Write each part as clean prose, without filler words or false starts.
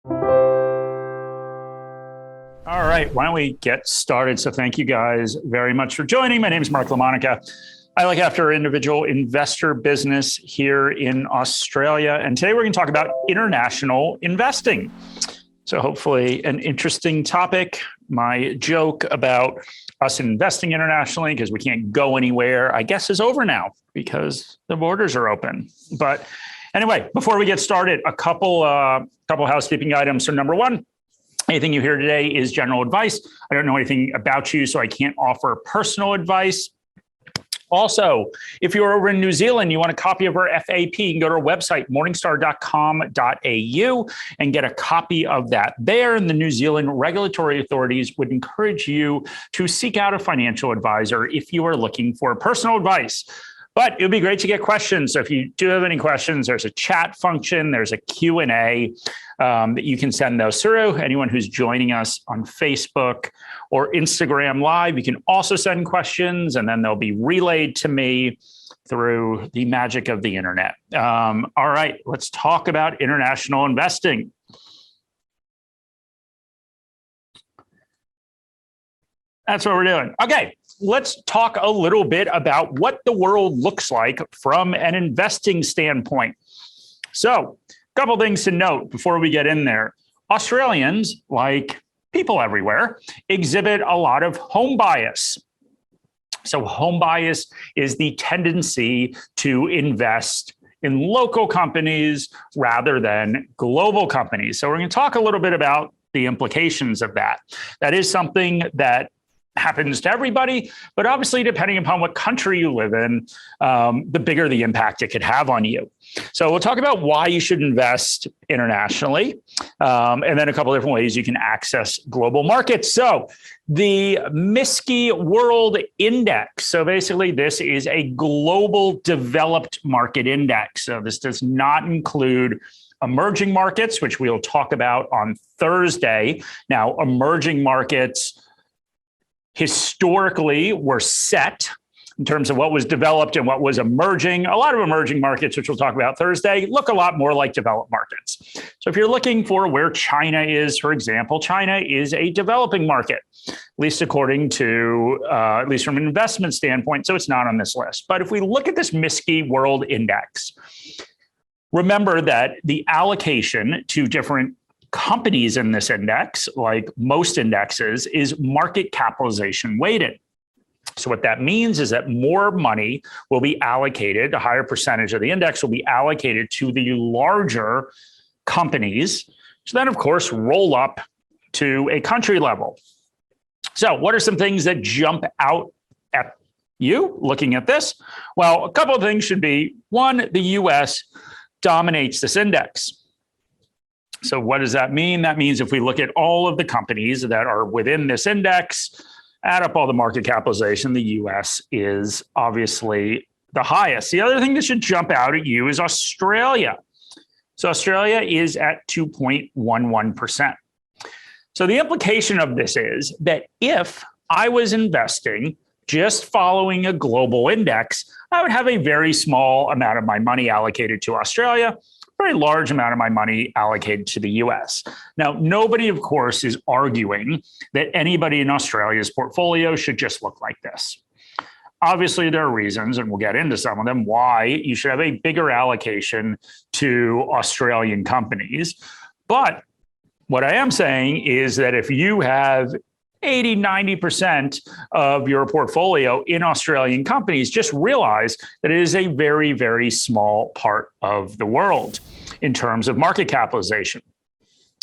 All right, why don't we get started? So thank you guys very much for joining. My name is Mark LaMonica. I look after individual investor business here in Australia. And today we're going to talk about international investing. So hopefully an interesting topic. My joke about us investing internationally, because we can't go anywhere, I guess is over now because the borders are open. But anyway, before we get started, a couple housekeeping items. So number one, anything you hear today is general advice. I don't know anything about you, so I can't offer personal advice. Also, if you're over in New Zealand, you want a copy of our FAP, you can go to our website, morningstar.com.au, and get a copy of that there. And the New Zealand regulatory authorities would encourage you to seek out a financial advisor if you are looking for personal advice. But it would be great to get questions. So if you do have any questions, there's a chat function, there's a Q&A that you can send those through. Anyone who's joining us on Facebook or Instagram Live, you can also send questions, and then they'll be relayed to me through the magic of the internet. All right, let's talk about international investing. That's what we're doing. Okay. Let's talk a little bit about what the world looks like from an investing standpoint. So, a couple things to note before we get in there. Australians, like people everywhere, exhibit a lot of home bias. So, home bias is the tendency to invest in local companies rather than global companies. So, we're going to talk a little bit about the implications of that. That is something that happens to everybody, but obviously depending upon what country you live in, the bigger the impact it could have on you. So we'll talk about why you should invest internationally, and then a couple of different ways you can access global markets. So the MSCI World Index. So basically this is a global developed market index. So this does not include emerging markets, which we'll talk about on Thursday. Now, emerging markets historically were set in terms of what was developed and what was emerging. A lot of emerging markets, which we'll talk about Thursday, look a lot more like developed markets. So if you're looking for where China is, for example, China is a developing market, at least according to, at least from an investment standpoint, so it's not on this list. But if we look at this MSCI World Index, remember that the allocation to different companies in this index, like most indexes, is market capitalization weighted. So what that means is that more money will be allocated, a higher percentage of the index will be allocated to the larger companies, which then, of course, roll up to a country level. So what are some things that jump out at you looking at this? Well, a couple of things should be, one, the US dominates this index. So what does that mean? That means if we look at all of the companies that are within this index, add up all the market capitalization, the US is obviously the highest. The other thing that should jump out at you is Australia. So Australia is at 2.11%. So the implication of this is that if I was investing just following a global index, I would have a very small amount of my money allocated to Australia, very large amount of my money allocated to the US. Now, nobody, of course, is arguing that anybody in Australia's portfolio should just look like this. Obviously, there are reasons, and we'll get into some of them, why you should have a bigger allocation to Australian companies. But what I am saying is that if you have 80, 90% of your portfolio in Australian companies, just realize that it is a very, very small part of the world in terms of market capitalization.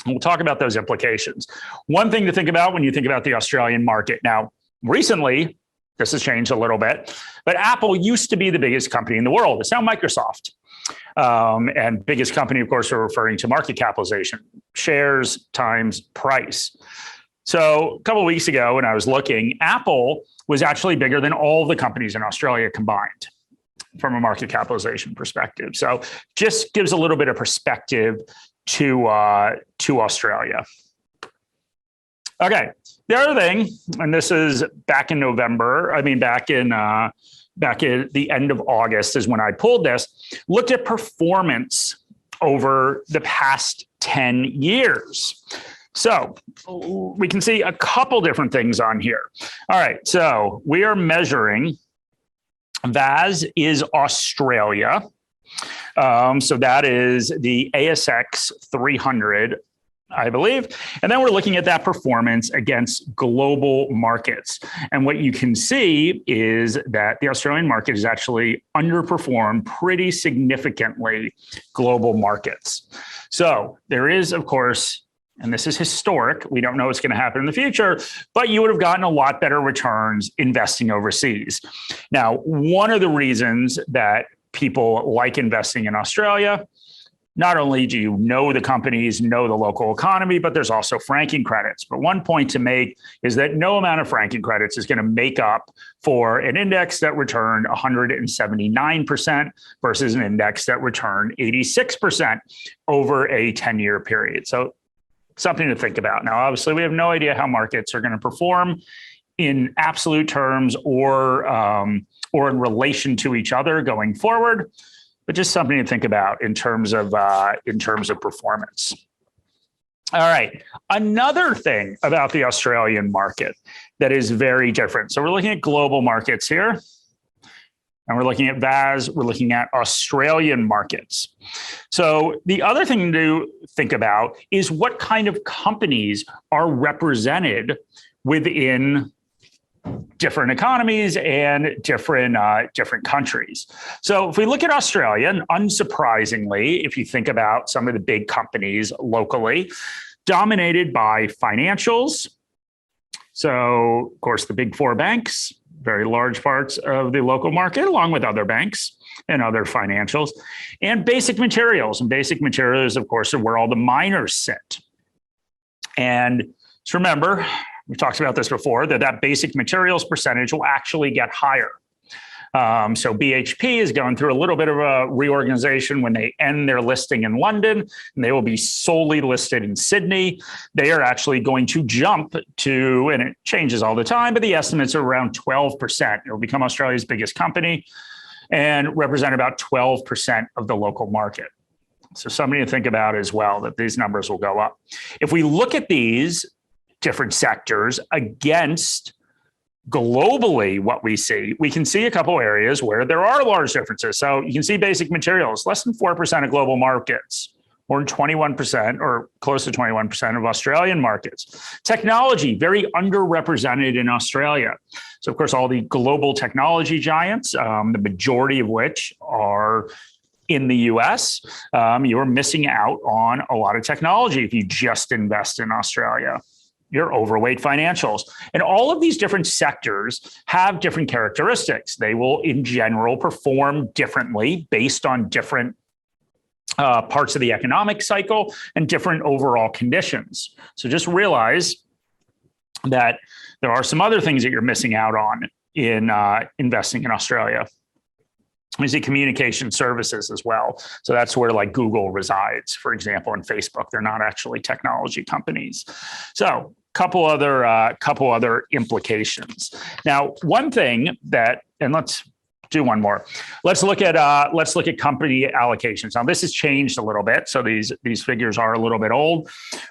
And we'll talk about those implications. One thing to think about when you think about the Australian market. Now, recently, this has changed a little bit, but Apple used to be the biggest company in the world. It's now Microsoft. And biggest company, of course, we're referring to market capitalization, shares times price. So a couple of weeks ago when I was looking, Apple was actually bigger than all the companies in Australia combined from a market capitalization perspective. So just gives a little bit of perspective to Australia. Okay, the other thing, and this is back in November, back at the end of August is when I pulled this, looked at performance over the past 10 years. So we can see a couple different things on here. All right, so we are measuring, VAS is Australia. So that is the ASX 300, I believe. And then we're looking at that performance against global markets. And what you can see is that the Australian market has actually underperformed pretty significantly global markets. So there is, of course, and this is historic, we don't know what's going to happen in the future, but you would have gotten a lot better returns investing overseas. Now, one of the reasons that people like investing in Australia, not only do you know the companies, know the local economy, but there's also franking credits. But one point to make is that no amount of franking credits is going to make up for an index that returned 179% versus an index that returned 86% over a 10-year period. So something to think about. Now, obviously, we have no idea how markets are going to perform in absolute terms or in relation to each other going forward, but just something to think about in terms of performance. All right, another thing about the Australian market that is very different. So we're looking at global markets here, and we're looking at VAS, we're looking at Australian markets. So the other thing to think about is what kind of companies are represented within different economies and different countries. So if we look at Australia, and unsurprisingly, if you think about some of the big companies locally, dominated by financials. So of course, the big four banks, very large parts of the local market, along with other banks and other financials, and basic materials. And basic materials, of course, are where all the miners sit. And just remember, we talked about this before, that basic materials percentage will actually get higher. So BHP is going through a little bit of a reorganization when they end their listing in London, and they will be solely listed in Sydney. They are actually going to jump to, and it changes all the time, but the estimates are around 12%. It will become Australia's biggest company and represent about 12% of the local market. So something to think about as well, that these numbers will go up. If we look at these different sectors against globally what we see, we can see a couple areas where there are large differences. So you can see basic materials, less than 4% of global markets, more than 21% or close to 21% of Australian markets. Technology, very underrepresented in Australia. So of course, all the global technology giants, the majority of which are in the US, you're missing out on a lot of technology if you just invest in Australia. You're overweight financials. And all of these different sectors have different characteristics. They will, in general, perform differently based on different parts of the economic cycle and different overall conditions. So just realize that there are some other things that you're missing out on in investing in Australia. We see communication services as well. So that's where like Google resides, for example, and Facebook. They're not actually technology companies. So couple other implications. Now, one thing that, and let's do one more. Let's look at company allocations. Now, this has changed a little bit, so these figures are a little bit old.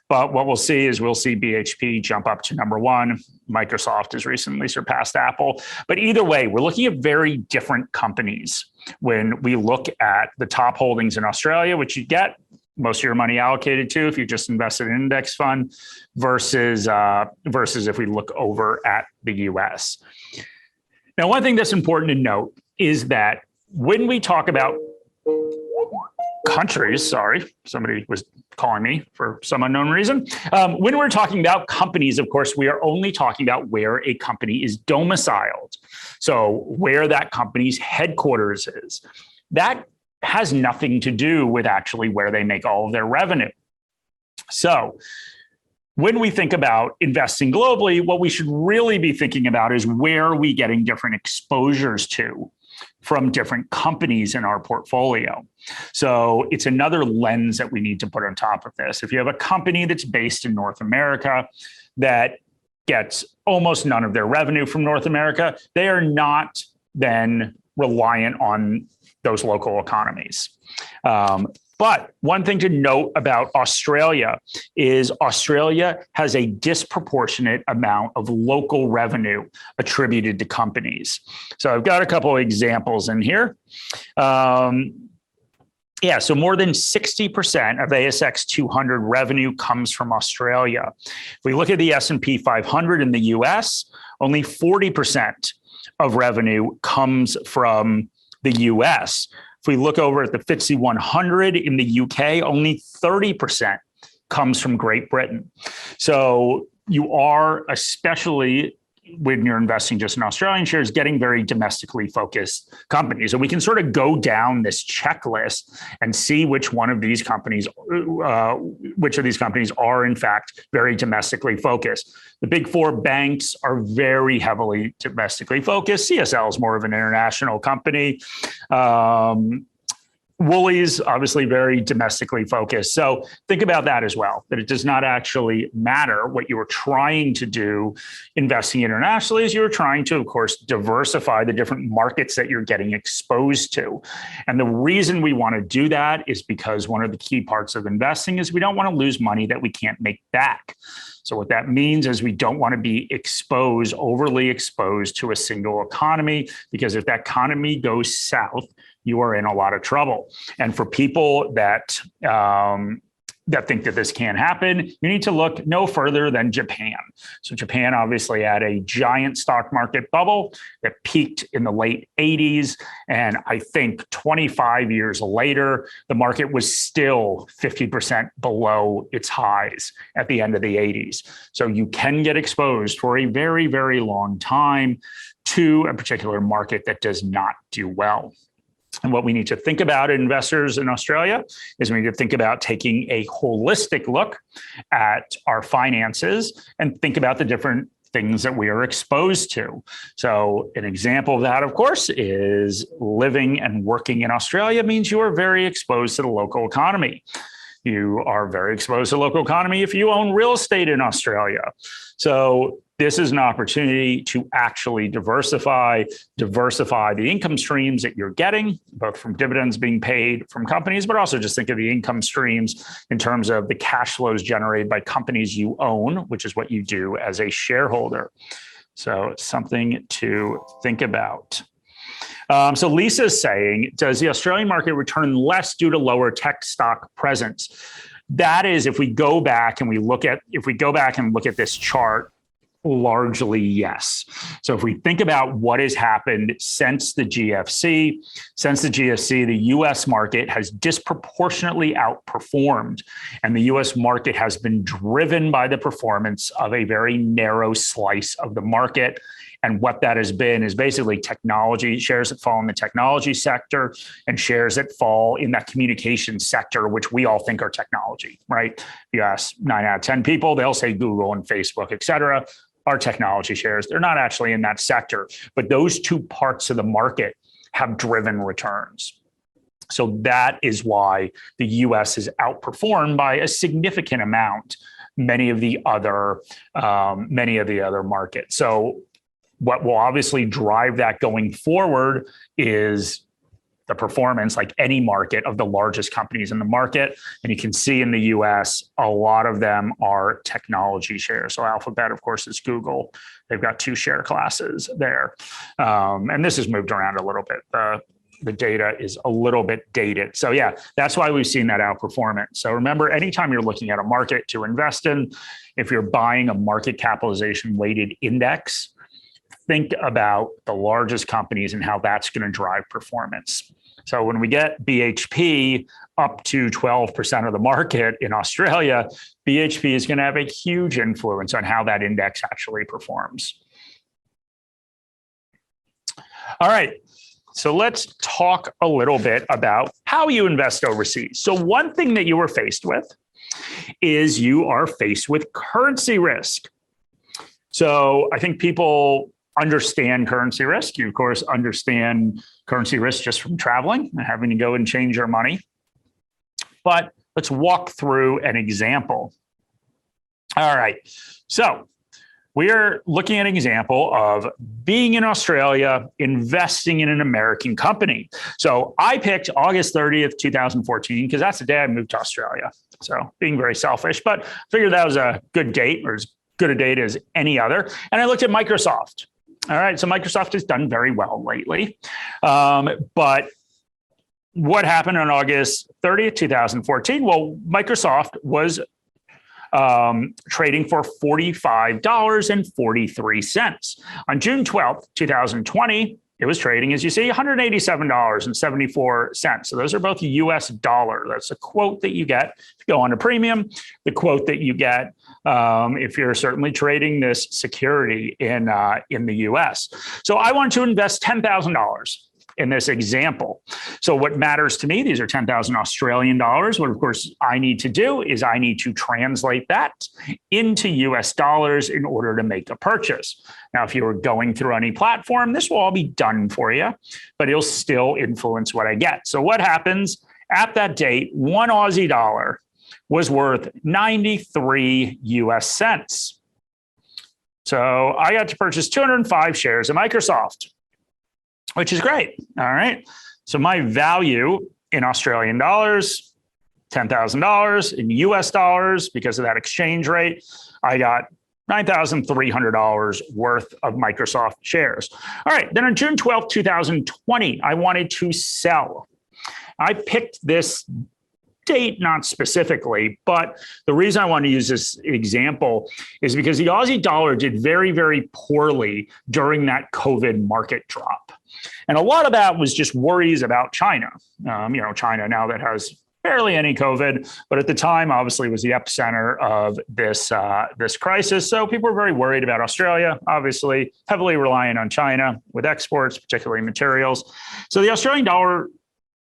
But what we'll see is BHP jump up to number one. Microsoft has recently surpassed Apple. But either way, we're looking at very different companies when we look at the top holdings in Australia, which you get most of your money allocated to if you just invested in an index fund, versus if we look over at the US. Now, one thing that's important to note is that when we talk about countries, sorry, somebody was calling me for some unknown reason. When we're talking about companies, of course, we are only talking about where a company is domiciled. So where that company's headquarters is. That has nothing to do with actually where they make all of their revenue. So when we think about investing globally, what we should really be thinking about is where are we getting different exposures to from different companies in our portfolio. So it's another lens that we need to put on top of this. If you have a company that's based in North America that gets almost none of their revenue from North America, they are not then reliant on those local economies. But one thing to note about Australia is Australia has a disproportionate amount of local revenue attributed to companies. So I've got a couple of examples in here. So more than 60% of ASX 200 revenue comes from Australia. If we look at the S&P 500 in the US, only 40% of revenue comes from the US. If we look over at the FTSE 100 in the UK, only 30% comes from Great Britain. So you are, especially when you're investing just in Australian shares, getting very domestically focused companies. And we can sort of go down this checklist and see which of these companies are in fact very domestically focused. The big four banks are very heavily domestically focused. CSL is more of an international company. Woolies, obviously very domestically focused. So think about that as well, that it does not actually matter what you are trying to do investing internationally, as you're trying to, of course, diversify the different markets that you're getting exposed to. And the reason we want to do that is because one of the key parts of investing is we don't want to lose money that we can't make back. So what that means is we don't want to be overly exposed to a single economy, because if that economy goes south, you are in a lot of trouble. And for people that think that this can't happen, you need to look no further than Japan. So Japan obviously had a giant stock market bubble that peaked in the late 80s. And I think 25 years later, the market was still 50% below its highs at the end of the 80s. So you can get exposed for a very, very long time to a particular market that does not do well. And what we need to think about, investors in Australia, is we need to think about taking a holistic look at our finances and think about the different things that we are exposed to. So an example of that, of course, is living and working in Australia means you are very exposed to the local economy. You are very exposed to the local economy if you own real estate in Australia. So this is an opportunity to actually diversify the income streams that you're getting, both from dividends being paid from companies, but also just think of the income streams in terms of the cash flows generated by companies you own, which is what you do as a shareholder. So something to think about. So Lisa's saying, does the Australian market return less due to lower tech stock presence? That is, if we go back and look at this chart, largely yes. So if we think about what has happened since the GFC, the US market has disproportionately outperformed, and the US market has been driven by the performance of a very narrow slice of the market. And what that has been is basically technology, shares that fall in the technology sector and shares that fall in that communication sector, which we all think are technology, right? If you ask 9 out of 10 people, they'll say Google and Facebook, et cetera, are technology shares. They're not actually in that sector, but those two parts of the market have driven returns. So that is why the US has outperformed by a significant amount many of the other markets. So what will obviously drive that going forward is the performance, like any market, of the largest companies in the market. And you can see in the US, a lot of them are technology shares. So Alphabet, of course, is Google. They've got two share classes there. And this has moved around a little bit. The data is a little bit dated. So yeah, that's why we've seen that outperformance. So remember, anytime you're looking at a market to invest in, if you're buying a market capitalization weighted index, think about the largest companies and how that's going to drive performance. So when we get BHP up to 12% of the market in Australia, BHP is going to have a huge influence on how that index actually performs. All right. So let's talk a little bit about how you invest overseas. So one thing that you are faced with is you are faced with currency risk. So I think people understand currency risk. You, of course, understand currency risk just from traveling and having to go and change your money. But let's walk through an example. All right. So we're looking at an example of being in Australia, investing in an American company. So I picked August 30th, 2014, because that's the day I moved to Australia. So being very selfish, but figured that was a good date, or as good a date as any other. And I looked at Microsoft. All right, so Microsoft has done very well lately. But what happened on August 30th, 2014? Well, Microsoft was trading for $45.43. On June 12th, 2020, it was trading, as you see, $187.74. So those are both US dollar. That's a quote that you get if you go on to premium, the quote that you get if you're certainly trading this security in the US. So I want to invest $10,000 in this example. So what matters to me, these are 10,000 Australian dollars. What, of course, I need to do is I need to translate that into US dollars in order to make a purchase. Now, if you were going through any platform, this will all be done for you, but it'll still influence what I get. So what happens at that date, one Aussie dollar was worth 93 US cents. So I got to purchase 205 shares of Microsoft, which is great. All right. So my value in Australian dollars, $10,000. In US dollars, because of that exchange rate, I got $9,300 worth of Microsoft shares. All right. Then on June 12th, 2020, I wanted to sell. I picked this date, not specifically, but the reason I want to use this example is because the Aussie dollar did very, very poorly during that COVID market drop. And a lot of that was just worries about China. China now that has barely any COVID, but at the time, obviously, was the epicenter of this crisis. So people were very worried about Australia, obviously heavily reliant on China with exports, particularly materials. So the Australian dollar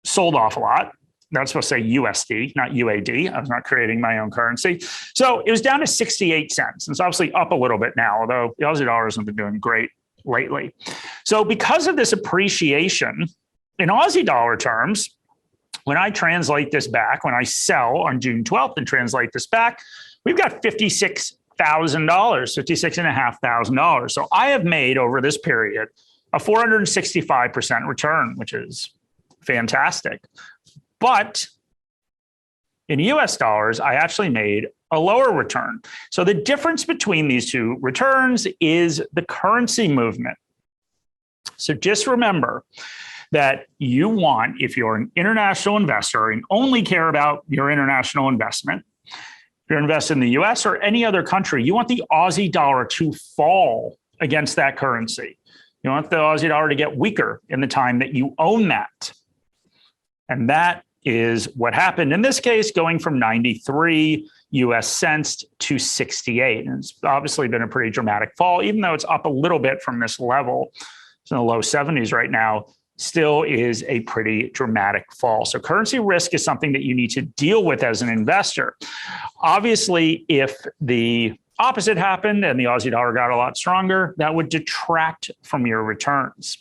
sold off a lot. That's supposed to say USD, not UAD. I was not creating my own currency. So it was down to 68 cents. It's obviously up a little bit now, although the Aussie dollar hasn't been doing great lately. So because of this appreciation in Aussie dollar terms, when I translate this back, when I sell on June 12th and translate this back, we've got $56,000, $56,500. So I have made over this period a 465% return, which is fantastic. But in US dollars, I actually made a lower return. So the difference between these two returns is the currency movement. So just remember that you want, if you're an international investor and only care about your international investment, if you're invested in the US or any other country, you want the Aussie dollar to fall against that currency. You want the Aussie dollar to get weaker in the time that you own that. And that is what happened in this case, going from 93 US cents to 68. And it's obviously been a pretty dramatic fall, even though it's up a little bit from this level. It's in the low 70s right now, still is a pretty dramatic fall. So currency risk is something that you need to deal with as an investor. Obviously, if the opposite happened and the Aussie dollar got a lot stronger, that would detract from your returns.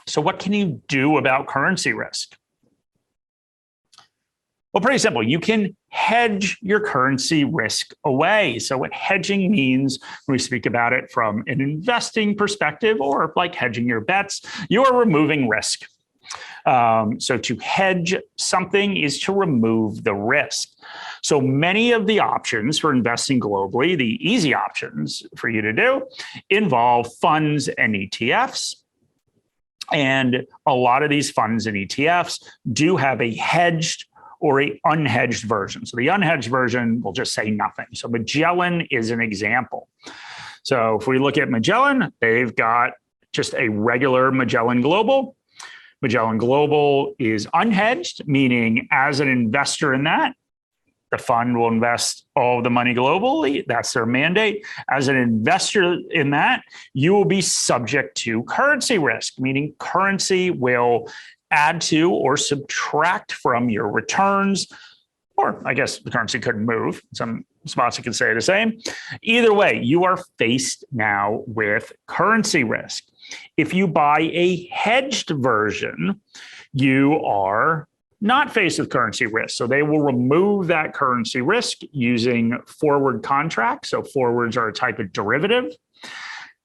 So what can you do about currency risk? Well, pretty simple. You can hedge your currency risk away. So what hedging means, when we speak about it from an investing perspective or like hedging your bets, you are removing risk. So to hedge something is to remove the risk. So many of the options for investing globally, the easy options for you to do, involve funds and ETFs. And a lot of these funds and ETFs do have a hedged or a unhedged version. So the unhedged version will just say nothing. So Magellan is an example. So if we look at Magellan, they've got just a regular Magellan Global. Magellan Global is unhedged, meaning as an investor in that, the fund will invest all of the money globally. That's their mandate. As an investor in that, you will be subject to currency risk, meaning currency will add to or subtract from your returns, or I guess the currency couldn't move. Some spots you could say the same. Either way, you are faced now with currency risk. If you buy a hedged version, you are not faced with currency risk. So they will remove that currency risk using forward contracts. So forwards are a type of derivative.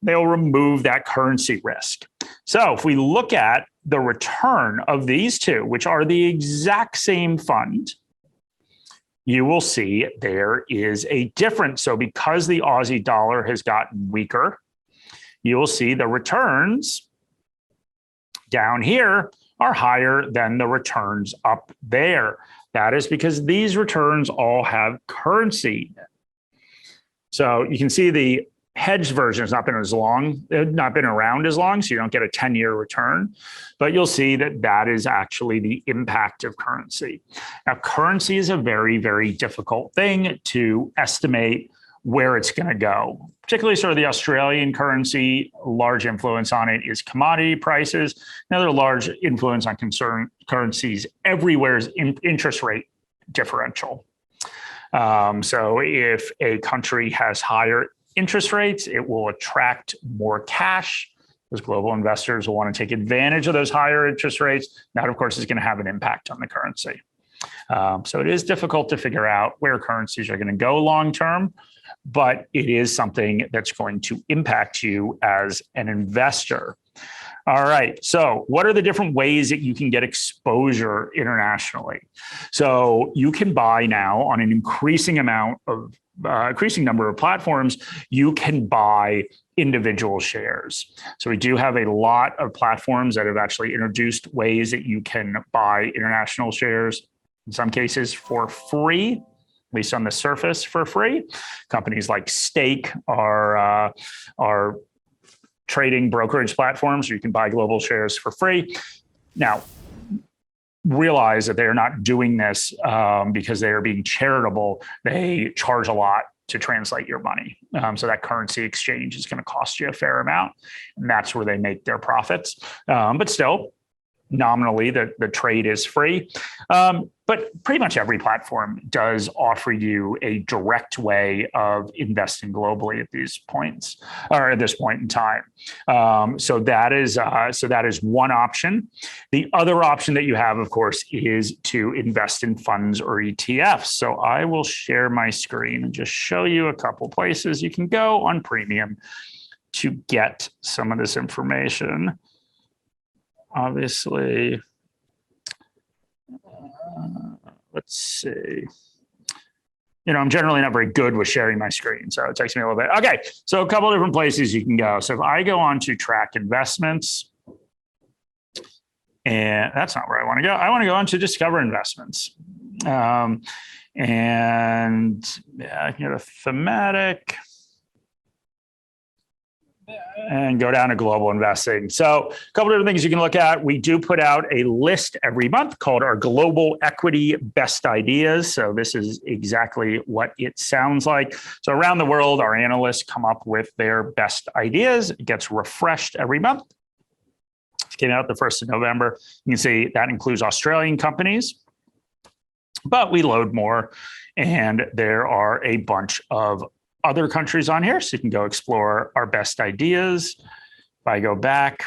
They'll remove that currency risk. So if we look at the return of these two, which are the exact same fund, you will see there is a difference. So because the Aussie dollar has gotten weaker, you will see the returns down here are higher than the returns up there. That is because these returns all have currency. So you can see the hedged version has not been around as long, so you don't get a 10-year return, but you'll see that that is actually the impact of currency. Now, currency is a very, very difficult thing to estimate where it's going to go, particularly sort of the Australian currency. Large influence on it is commodity prices. Another large influence on currencies everywhere is interest rate differential. So if a country has higher interest rates, it will attract more cash because global investors will want to take advantage of those higher interest rates. That, of course, is going to have an impact on the currency. So it is difficult to figure out where currencies are going to go long term, but it is something that's going to impact you as an investor. All right. So what are the different ways that you can get exposure internationally? So you can buy now on an increasing number of platforms. You can buy individual shares. So we do have a lot of platforms that have actually introduced ways that you can buy international shares, in some cases for free, at least on the surface for free. Companies like Stake are trading brokerage platforms where you can buy global shares for free. Now, realize that they are not doing this because they are being charitable. They charge a lot to translate your money. So that currency exchange is going to cost you a fair amount, and that's where they make their profits. But still, nominally, the trade is free. But pretty much every platform does offer you a direct way of investing globally at these points, or at this point in time. So that is one option. The other option that you have, of course, is to invest in funds or ETFs. So I will share my screen and just show you a couple places you can go on Premium to get some of this information. Obviously, let's see. I'm generally not very good with sharing my screen, so it takes me a little bit. Okay, so a couple of different places you can go. So if I go on to track investments, and that's not where I want to go. I want to go on to discover investments. And I can get a thematic and go down to global investing. So a couple of different things you can look at. We do put out a list every month called our Global Equity Best Ideas. So this is exactly what it sounds like. So around the world, our analysts come up with their best ideas. It gets refreshed every month. It came out the 1st of November. You can see that includes Australian companies, but we load more, and there are a bunch of other countries on here, so you can go explore our best ideas. If I go back,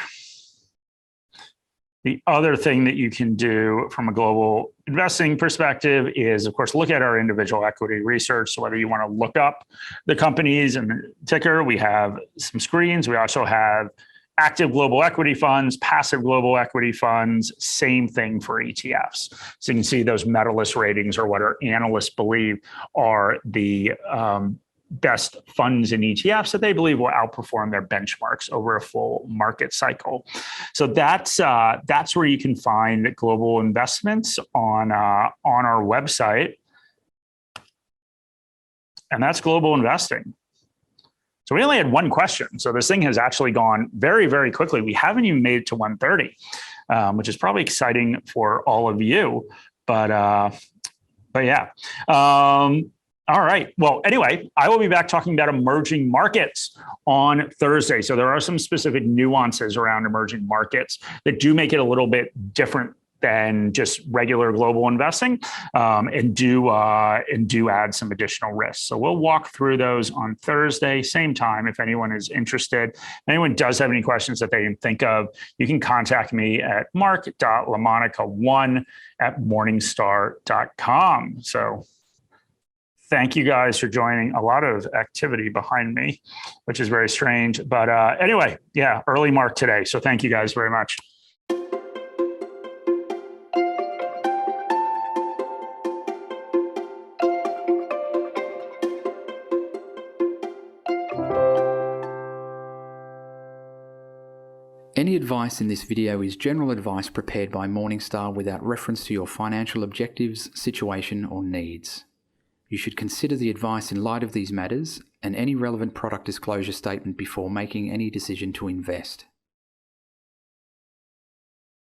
the other thing that you can do from a global investing perspective is, of course, look at our individual equity research. So whether you want to look up the companies and the ticker, we have some screens. We also have active global equity funds, passive global equity funds, same thing for ETFs. So you can see those medalist ratings, or what our analysts believe are the best funds in ETFs that they believe will outperform their benchmarks over a full market cycle. So that's where you can find global investments on our website, and that's global investing. So we only had one question. So this thing has actually gone very, very quickly. We haven't even made it to 1:30, which is probably exciting for all of you. But yeah. All right. Well, anyway, I will be back talking about emerging markets on Thursday. So there are some specific nuances around emerging markets that do make it a little bit different than just regular global investing, and do add some additional risks. So we'll walk through those on Thursday, same time. If anyone is interested, if anyone does have any questions that they can think of, you can contact me at mark.lamonica1@morningstar.com. So thank you guys for joining. A lot of activity behind me, which is very strange. But anyway, yeah, early mark today. So thank you guys very much. Any advice in this video is general advice prepared by Morningstar without reference to your financial objectives, situation, or needs. You should consider the advice in light of these matters and any relevant product disclosure statement before making any decision to invest.